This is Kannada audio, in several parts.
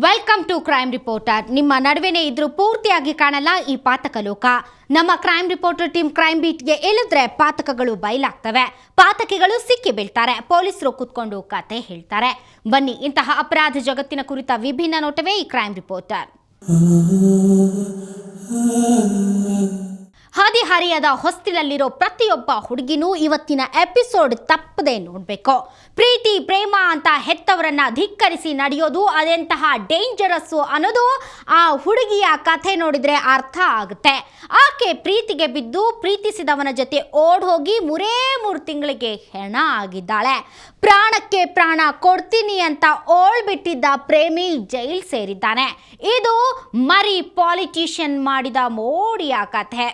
Welcome to crime reporter. ನಿಮ್ಮ ನಡುವೆನೇ ಇದ್ರೂ ಪೂರ್ತಿಯಾಗಿ ಕಾಣಲ್ಲ ಈ ಪಾತಕ ಲೋಕ. ನಮ್ಮ ಕ್ರೈಮ್ ರಿಪೋರ್ಟರ್ ಟೀಮ್ ಕ್ರೈಮ್ ಬೀಟ್ಗೆ ಇಳಿದ್ರೆ ಪಾತಕಗಳು ಬಯಲಾಗ್ತವೆ, ಪಾತಕಿಗಳು ಸಿಕ್ಕಿ ಬೀಳ್ತಾರೆ, ಪೊಲೀಸರು ಕೂತ್ಕೊಂಡು ಕತೆ ಹೇಳ್ತಾರೆ. ಬನ್ನಿ, ಇಂತಹ ಅಪರಾಧ ಜಗತ್ತಿನ ಕುರಿತ ವಿಭಿನ್ನ ನೋಟವೇ ಈ ಕ್ರೈಮ್ ರಿಪೋರ್ಟರ್. ಹದಿಹರಿಯದ ಹೊಸ್ತಿಲಲ್ಲಿರೋ ಪ್ರತಿಯೊಬ್ಬ ಹುಡುಗಿನೂ ಇವತ್ತಿನ ಎಪಿಸೋಡ್ ತಪ್ಪದೆ ನೋಡಬೇಕು. ಪ್ರೀತಿ ಪ್ರೇಮ ಅಂತ ಹೆತ್ತವರನ್ನ ಧಿಕ್ಕರಿಸಿ ನಡೆಯೋದು ಅದೆಂತಹ ಡೇಂಜರಸ್ಸು ಅನ್ನೋದು ಆ ಹುಡುಗಿಯ ಕಥೆ ನೋಡಿದ್ರೆ ಅರ್ಥ ಆಗುತ್ತೆ. ಆಕೆ ಪ್ರೀತಿಗೆ ಬಿದ್ದು ಪ್ರೀತಿಸಿದವನ ಜೊತೆ ಓಡ್ ಹೋಗಿ 3 ತಿಂಗಳಿಗೆ ಹೆಣ ಆಗಿದ್ದಾಳೆ. ಪ್ರಾಣಕ್ಕೆ ಪ್ರಾಣ ಕೊಡ್ತೀನಿ ಅಂತ ಓಳ್ಬಿಟ್ಟಿದ್ದ ಪ್ರೇಮಿ ಜೈಲ್ ಸೇರಿದ್ದಾನೆ. ಇದು ಮರಿ ಪಾಲಿಟಿಷಿಯನ್ ಮಾಡಿದ ಮೋಡಿಯ ಕಥೆ.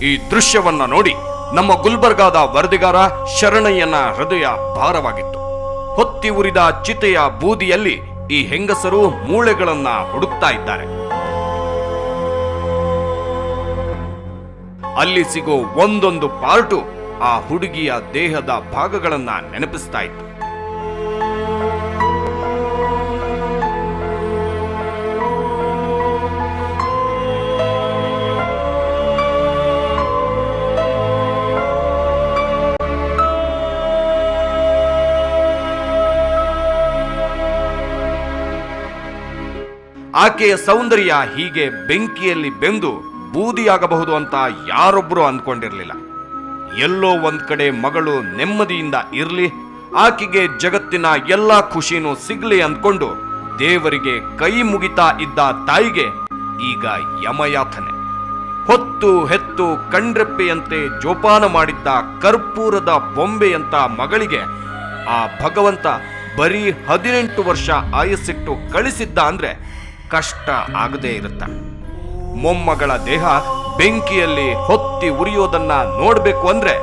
ಈ ದೃಶ್ಯವನ್ನ ನೋಡಿ ನಮ್ಮ ಗುಲ್ಬರ್ಗಾದ ವರದಿಗಾರ ಶರಣಯ್ಯನ ಹೃದಯ ಭಾರವಾಗಿತ್ತು. ಹೊತ್ತಿ ಉರಿದ ಚಿತೆಯ ಬೂದಿಯಲ್ಲಿ ಈ ಹೆಂಗಸರು ಮೂಳೆಗಳನ್ನ ಹುಡುಕ್ತಾ ಇದ್ದಾರೆ. ಅಲ್ಲಿ ಸಿಗೋ ಒಂದೊಂದು ಪಾರ್ಟು ಆ ಹುಡುಗಿಯ ದೇಹದ ಭಾಗಗಳನ್ನ ನೆನಪಿಸ್ತಾ ಇತ್ತು. ಆಕೆಯ ಸೌಂದರ್ಯ ಹೀಗೆ ಬೆಂಕಿಯಲ್ಲಿ ಬೆಂದು ಬೂದಿಯಾಗಬಹುದು ಅಂತ ಯಾರೊಬ್ಬರು ಅಂದ್ಕೊಂಡಿರ್ಲಿಲ್ಲ. ಎಲ್ಲೋ ಒಂದ್ ಕಡೆ ಮಗಳು ನೆಮ್ಮದಿಯಿಂದ ಇರ್ಲಿ, ಆಕೆಗೆ ಜಗತ್ತಿನ ಎಲ್ಲಾ ಖುಷಿನೂ ಸಿಗ್ಲಿ ಅಂದ್ಕೊಂಡು ದೇವರಿಗೆ ಕೈ ಮುಗಿತಾ ಇದ್ದ ತಾಯಿಗೆ ಈಗ ಯಮಯಾತನೆ. ಹೊತ್ತು ಹೆತ್ತು ಕಣ್ರೆಪ್ಪೆಯಂತೆ ಜೋಪಾನ ಮಾಡಿದ್ದ ಕರ್ಪೂರದ ಬೊಂಬೆಯಂತ ಮಗಳಿಗೆ ಆ ಭಗವಂತ ಬರೀ 18 ವರ್ಷ ಆಯಸ್ಸಿಟ್ಟು ಕಳಿಸಿದ್ದ ಅಂದ್ರೆ ಕಷ್ಟ ಆಗದೇ ಇರುತ್ತ. ಮೊಮ್ಮಗಳ ದೇಹ ಬೆಂಕಿಯಲ್ಲಿ ಹೊತ್ತಿ ಉರಿಯೋದನ್ನ ನೋಡ್ಬೇಕು ಅಂದ್ರೆ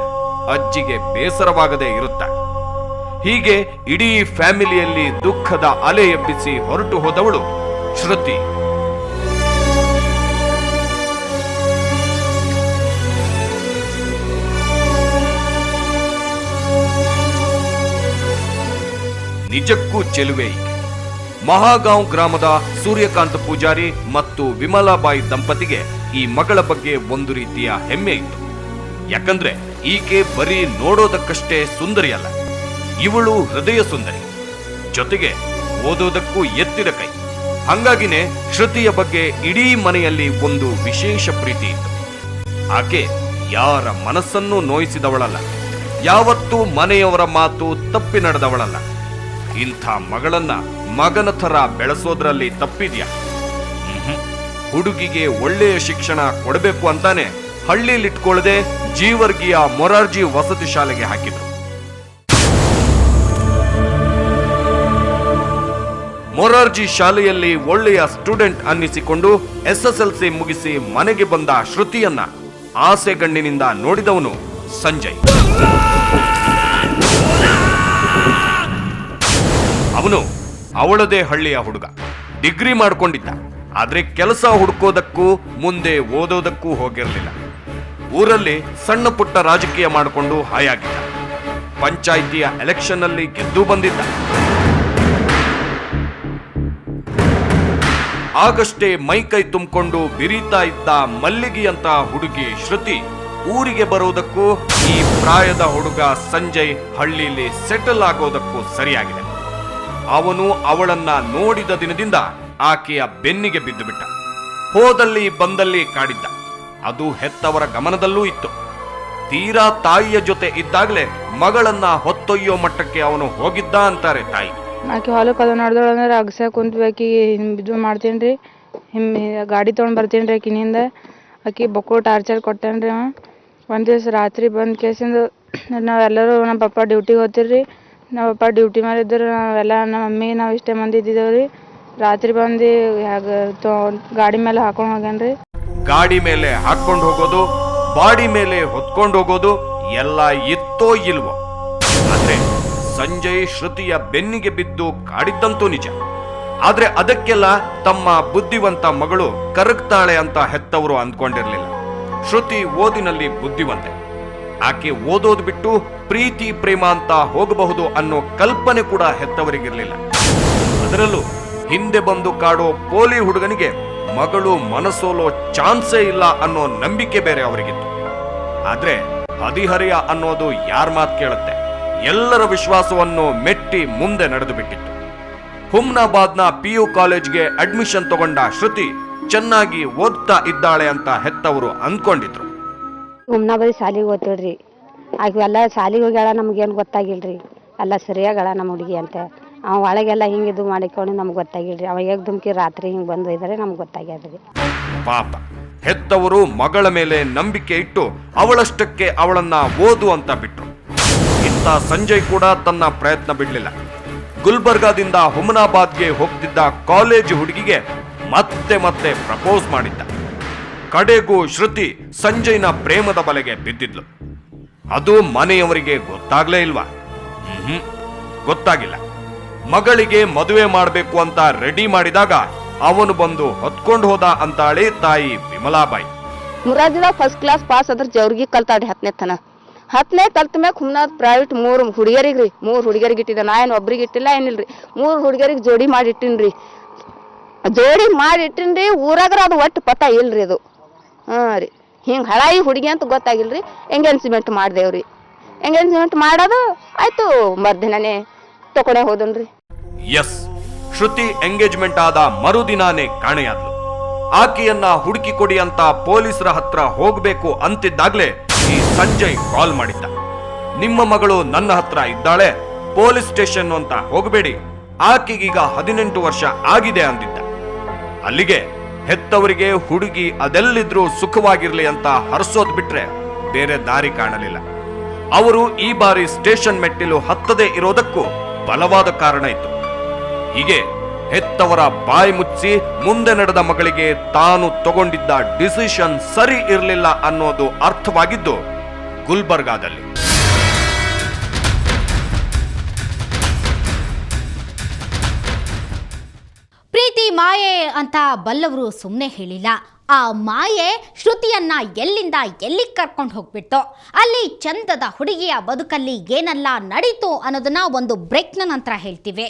ಅಜ್ಜಿಗೆ ಬೇಸರವಾಗದೇ ಇರುತ್ತ. ಹೀಗೆ ಇಡೀ ಫ್ಯಾಮಿಲಿಯಲ್ಲಿ ದುಃಖದ ಅಲೆ ಎಬ್ಬಿಸಿ ಹೊರಟು ಹೋದವಳು ಶ್ರುತಿ. ನಿಜಕ್ಕೂ ಚೆಲುವೆ ಈಕೆ. ಮಹಾಗಾಂವ್ ಗ್ರಾಮದ ಸೂರ್ಯಕಾಂತ ಪೂಜಾರಿ ಮತ್ತು ವಿಮಲಾಬಾಯಿ ದಂಪತಿಗೆ ಈ ಮಗಳ ಬಗ್ಗೆ ಒಂದು ರೀತಿಯ ಹೆಮ್ಮೆ ಇತ್ತು. ಯಾಕಂದ್ರೆ ಈಕೆ ಬರೀ ನೋಡೋದಕ್ಕಷ್ಟೇ ಸುಂದರಿಯಲ್ಲ, ಇವಳು ಹೃದಯ ಸುಂದರಿ, ಜೊತೆಗೆ ಓದೋದಕ್ಕೂ ಎತ್ತಿದ ಕೈ. ಹಂಗಾಗಿನೇ ಶ್ರುತಿಯ ಬಗ್ಗೆ ಇಡೀ ಮನೆಯಲ್ಲಿ ಒಂದು ವಿಶೇಷ ಪ್ರೀತಿ ಇತ್ತು. ಆಕೆ ಯಾರ ಮನಸ್ಸನ್ನೂ ನೋಯಿಸಿದವಳಲ್ಲ, ಯಾವತ್ತೂ ಮನೆಯವರ ಮಾತು ತಪ್ಪಿ ನಡೆದವಳಲ್ಲ. ಇಂಥ ಮಗಳನ್ನ ಮಗನ ಥರ ಬೆಳೆಸೋದ್ರಲ್ಲಿ ತಪ್ಪಿದ್ಯಾ? ಹುಡುಗಿಗೆ ಒಳ್ಳೆಯ ಶಿಕ್ಷಣ ಕೊಡಬೇಕು ಅಂತಾನೆ ಹಳ್ಳಿಲಿಟ್ಕೊಳ್ಳದೆ ಜೀವರ್ಗಿಯ ಮೊರಾರ್ಜಿ ವಸತಿ ಶಾಲೆಗೆ ಹಾಕಿದ್ರು. ಮೊರಾರ್ಜಿ ಶಾಲೆಯಲ್ಲಿ ಒಳ್ಳೆಯ ಸ್ಟೂಡೆಂಟ್ ಅನ್ನಿಸಿಕೊಂಡು SSLC ಮುಗಿಸಿ ಮನೆಗೆ ಬಂದ ಶ್ರುತಿಯನ್ನ ಆಸೆಗಣ್ಣಿನಿಂದ ನೋಡಿದವನು ಸಂಜಯ್. ಅವನು ಅವಳದೇ ಹಳ್ಳಿಯ ಹುಡುಗ, ಡಿಗ್ರಿ ಮಾಡ್ಕೊಂಡಿದ್ದ. ಆದ್ರೆ ಕೆಲಸ ಹುಡುಕೋದಕ್ಕೂ ಮುಂದೆ ಓದೋದಕ್ಕೂ ಹೋಗಿರಲಿಲ್ಲ. ಊರಲ್ಲಿ ಸಣ್ಣ ಪುಟ್ಟ ರಾಜಕೀಯ ಮಾಡಿಕೊಂಡು ಹಾಯಾಗಿದ್ದ. ಪಂಚಾಯಿತಿಯ ಎಲೆಕ್ಷನ್ ಅಲ್ಲಿ ಗೆದ್ದು ಬಂದಿದ್ದ. ಆಗಷ್ಟೇ ಮೈಕೈ ತುಂಬಿಕೊಂಡು ಬಿರಿತಾ ಇದ್ದ ಮಲ್ಲಿಗೆಯಂತ ಹುಡುಗಿ ಶ್ರುತಿ ಊರಿಗೆ ಬರೋದಕ್ಕೂ ಈ ಪ್ರಾಯದ ಹುಡುಗ ಸಂಜಯ್ ಹಳ್ಳಿಯಲ್ಲಿ ಸೆಟಲ್ ಆಗೋದಕ್ಕೂ ಸರಿಯಾಗಿದೆ. ಅವನು ಅವಳನ್ನ ನೋಡಿದ ದಿನದಿಂದ ಆಕೆಯ ಬೆನ್ನಿಗೆ ಬಿದ್ದು ಬಿಟ್ಟ. ಹೋದಲ್ಲಿ ಬಂದಲ್ಲಿ ಕಾಡಿದ್ದ. ಅದು ಹೆತ್ತವರ ಗಮನದಲ್ಲೂ ಇತ್ತು. ತೀರಾ ತಾಯಿಯ ಜೊತೆ ಇದ್ದಾಗಲೇ ಮಗಳನ್ನ ಹೊತ್ತೊಯ್ಯೋ ಮಟ್ಟಕ್ಕೆ ಅವನು ಹೋಗಿದ್ದ ಅಂತಾರೆ ತಾಯಿ. ಆಕೆ ಹೊಲಕ್ಕೆ ಅದು ನಡೆದೋಳಂದ್ರೆ ಅಗಸ ಕುಂತ್ಬೇಕಿ ಇದು ಮಾಡ್ತೀನಿ ರೀ, ಗಾಡಿ ತೊಗೊಂಡು ಬರ್ತೀನಿ ರೀ ಆಕಿನಿಂದ. ಆಕಿ ಬಕ್ಕೋ ಟಾರ್ಚರ್ ಕೊಟ್ಟೇನೆ ರೀ. ಒಂದು ದಿವಸ ರಾತ್ರಿ ಬಂದು ಕೇಸಿಂದು ನಾವೆಲ್ಲರೂ ನಮ್ಮ ಪಪ್ಪ ಡ್ಯೂಟಿಗೆ ಹೋಗ್ತಿರಿ. ನಮ್ಮ ಪಪ್ಪ ಡ್ಯೂಟಿ ಮೇಲೆ ಇದ್ದರು. ನಾವೆಲ್ಲ ನಮ್ಮ ಮಮ್ಮಿ ನಾವು ಇಷ್ಟೇ ಮಂದಿ ಇದ್ದಿದ್ದೇವೆ ರೀ. ರಾತ್ರಿ ಬಂದು ಗಾಡಿ ಮೇಲೆ ಹಾಕೊಂಡು ಹೋಗ್ಯಾನ ರೀ. ಗಾಡಿ ಮೇಲೆ ಹಾಕೊಂಡು ಹೋಗೋದು, ಬಾಡಿ ಮೇಲೆ ಹೊತ್ಕೊಂಡು ಹೋಗೋದು ಎಲ್ಲ ಇತ್ತೋ ಇಲ್ವೋ, ಆದ್ರೆ ಸಂಜಯ್ ಶ್ರುತಿಯ ಬೆನ್ನಿಗೆ ಬಿದ್ದು ಕಾಡಿದ್ದಂತೂ ನಿಜ. ಆದ್ರೆ ಅದಕ್ಕೆಲ್ಲ ತಮ್ಮ ಬುದ್ಧಿವಂತ ಮಗಳು ಕರಗ್ತಾಳೆ ಅಂತ ಹೆತ್ತವರು ಅಂದ್ಕೊಂಡಿರ್ಲಿಲ್ಲ. ಶ್ರುತಿ ಓದಿನಲ್ಲಿ ಬುದ್ಧಿವಂತೆ. ಆಕೆ ಓದೋದು ಬಿಟ್ಟು ಪ್ರೀತಿ ಪ್ರೇಮ ಅಂತ ಹೋಗಬಹುದು ಅನ್ನೋ ಕಲ್ಪನೆ ಕೂಡ ಹೆತ್ತವರಿಗಿರ್ಲಿಲ್ಲ. ಅದರಲ್ಲೂ ಹಿಂದೆ ಬಂದು ಕಾಡೋ ಪೋಲಿ ಹುಡುಗನಿಗೆ ಮಗಳು ಮನಸೋಲೋ ಚಾನ್ಸೇ ಇಲ್ಲ ಅನ್ನೋ ನಂಬಿಕೆ ಬೇರೆ ಅವರಿಗಿತ್ತು. ಆದ್ರೆ ಹದಿಹರೆಯ ಅನ್ನೋದು ಯಾರ ಮಾತು ಕೇಳುತ್ತೆ? ಎಲ್ಲರ ವಿಶ್ವಾಸವನ್ನು ಮೆಟ್ಟಿ ಮುಂದೆ ನಡೆದು ಬಿಟ್ಟಿತ್ತು. ಹುಮ್ನಾಬಾದ್ನ PU ಕಾಲೇಜ್ಗೆ ಅಡ್ಮಿಷನ್ ತಗೊಂಡ ಶ್ರುತಿ ಚೆನ್ನಾಗಿ ಓದ್ತಾ ಇದ್ದಾಳೆ ಅಂತ ಹೆತ್ತವರು ಅಂದ್ಕೊಂಡಿದ್ರು. ಹುಮ್ನಾಬಾದಿ ಶಾಲಿಗೆ ಓದ್ತಿಳ್ರಿ. ಆಕೆ ಎಲ್ಲ ಶಾಲಿಗೆ ಹೋಗ್ಯಾಳ, ನಮ್ಗೇನು ಗೊತ್ತಾಗಿಲ್ರಿ. ಎಲ್ಲ ಸರಿಯಾಗಳ ನಮ್ಮ ಹುಡುಗಿ ಅಂತ. ಅವ ಒಳಗೆಲ್ಲ ಹಿಂಗೆ ಇದು ಮಾಡಿಕೊಂಡು ನಮ್ಗೆ ಗೊತ್ತಾಗಿಲ್ರಿ. ಅವ ಹೇಗೆ ಧುಮ್ಕಿ ರಾತ್ರಿ ಹಿಂಗೆ ಬಂದು ಇದ್ದಾರೆ ನಮ್ಗೆ ಗೊತ್ತಾಗ್ಯದ್ರಿ. ಪಾಪ, ಹೆತ್ತವರು ಮಗಳ ಮೇಲೆ ನಂಬಿಕೆ ಇಟ್ಟು ಅವಳಷ್ಟಕ್ಕೆ ಅವಳನ್ನ ಓದು ಅಂತ ಬಿಟ್ರು. ಇಂಥ ಸಂಜಯ್ ಕೂಡ ತನ್ನ ಪ್ರಯತ್ನ ಬಿಡ್ಲಿಲ್ಲ. ಗುಲ್ಬರ್ಗಾದಿಂದ ಹುಮನಾಬಾದ್ಗೆ ಹೋಗ್ತಿದ್ದ ಕಾಲೇಜು ಹುಡುಗಿಗೆ ಮತ್ತೆ ಮತ್ತೆ ಪ್ರಪೋಸ್ ಮಾಡಿದ್ದ. ಕಡೆಗೂ ಶ್ರುತಿ ಸಂಜಯ್ನ ಪ್ರೇಮದ ಬಲೆಗೆ ಬಿದ್ದಿದ್ಲು. ಅದು ಮನೆಯವರಿಗೆ ಗೊತ್ತಾಗ್ಲೇ ಇಲ್ವಾ? ಗೊತ್ತಾಗಿಲ್ಲ. ಮಗಳಿಗೆ ಮದುವೆ ಮಾಡಬೇಕು ಅಂತ ರೆಡಿ ಮಾಡಿದಾಗ ಅವನು ಬಂದು ಹೊತ್ಕೊಂಡು ಹೋದ ಅಂತಾಳೆ ತಾಯಿ ವಿಮಲಾಬಾಯಿ. ಮುರಾಜಿದಾಗ ಫಸ್ಟ್ ಕ್ಲಾಸ್ ಪಾಸ್ ಅದ್ರ ಜವ್ರಿಗೆ ಕಲ್ತಾಡ್ರಿ 10ನೇ ತನ. 10ನೇ ಕಲ್ತ ಮ್ಯಾಗ ಹುಮ್ನಾದ್ ಪ್ರೈವೇಟ್ 3 ಹುಡುಗಿಯರಿಗೆ ರೀ, 3 ಹುಡುಗಿಯರಿಗೆ ಇಟ್ಟಿದ್ದೆ. ನಾ ಏನು ಒಬ್ರಿಗೆ ಇಟ್ಟಿಲ್ಲ, ಏನಿಲ್ರಿ. 3 ಹುಡುಗಿಯರಿಗೆ ಜೋಡಿ ಮಾಡಿ ಇಟ್ಟಿನ್ರಿ. ಜೋಡಿ ಮಾಡಿ ಇಟ್ಟಿನ್ರಿ. ಊರಾಗ್ರ ಅದು ಒಟ್ಟು ಪತ ಇಲ್ರಿ ಅದು. ರೀ ಹಿಂಗೆ ಹಳಾಯಿ ಹುಡುಗಿ ಅಂತ ಗೊತ್ತಾಗಿಲ್ರಿ. ಎಂಗೇಜ್ಮೆಂಟ್ ಮಾಡ್ದೇವ್ರಿ. ಎಂಗೇಜ್ಮೆಂಟ್ ಮಾಡೋದು ಆಯ್ತು, ಮರ್ದಿನೇ ತಕೊಂಡೇ ಹೋದನ್ರಿ. ಎಸ್, ಶ್ರುತಿ ಎಂಗೇಜ್ಮೆಂಟ್ ಆದ ಮರುದಿನಾನೇ ಕಾಣೆಯಾದ್ಲು. ಆಕೆಯನ್ನ ಹುಡುಕಿ ಕೊಡಿ ಅಂತ ಪೊಲೀಸರ ಹತ್ರ ಹೋಗ್ಬೇಕು ಅಂತಿದ್ದಾಗ್ಲೇ ಈ ಸಂಜಯ್ ಕಾಲ್ ಮಾಡಿದ್ದ. ನಿಮ್ಮ ಮಗಳು ನನ್ನ ಹತ್ರ ಇದ್ದಾಳೆ, ಪೊಲೀಸ್ ಸ್ಟೇಷನ್ ಅಂತ ಹೋಗಬೇಡಿ, ಆಕೆಗೀಗ 18 ವರ್ಷ ಆಗಿದೆ ಅಂದಿದ್ದ. ಅಲ್ಲಿಗೆ ಹೆತ್ತವರಿಗೆ ಹುಡುಗಿ ಅದೆಲ್ಲಿದ್ರೂ ಸುಖವಾಗಿರ್ಲಿ ಅಂತ ಹರಿಸೋದ್ ಬಿಟ್ರೆ ಬೇರೆ ದಾರಿ ಕಾಣಲಿಲ್ಲ. ಅವರು ಈ ಬಾರಿ ಸ್ಟೇಷನ್ ಮೆಟ್ಟಿಲು ಹತ್ತದೇ ಇರೋದಕ್ಕೂ ಬಲವಾದ ಕಾರಣ ಇತ್ತು. ಹೀಗೆ ಹೆತ್ತವರ ಬಾಯಿ ಮುಚ್ಚಿ ಮುಂದೆ ನಡೆದ ಮಗಳಿಗೆ ತಾನು ತಗೊಂಡಿದ್ದ ಡಿಸಿಷನ್ ಸರಿ ಇರಲಿಲ್ಲ ಅನ್ನೋದು ಅರ್ಥವಾಗಿದ್ದು ಗುಲ್ಬರ್ಗಾದಲ್ಲಿ. ಪ್ರೀತಿ ಮಾಯೆ ಅಂತ ಬಲ್ಲವರು ಸುಮ್ಮನೆ ಹೇಳಿಲ್ಲ. ಆ ಮಾಯೆ ಶ್ರುತಿಯನ್ನ ಎಲ್ಲಿಂದ ಎಲ್ಲಿಗೆ ಕರ್ಕೊಂಡು ಹೋಗ್ಬಿಟ್ಟು ಅಲ್ಲಿ ಚಂದದ ಹುಡುಗಿಯ ಬದುಕಲ್ಲಿ ಏನೆಲ್ಲ ನಡೀತು ಅನ್ನೋದನ್ನ ಒಂದು ಬ್ರೇಕ್ನ ನಂತರ ಹೇಳ್ತೀವಿ.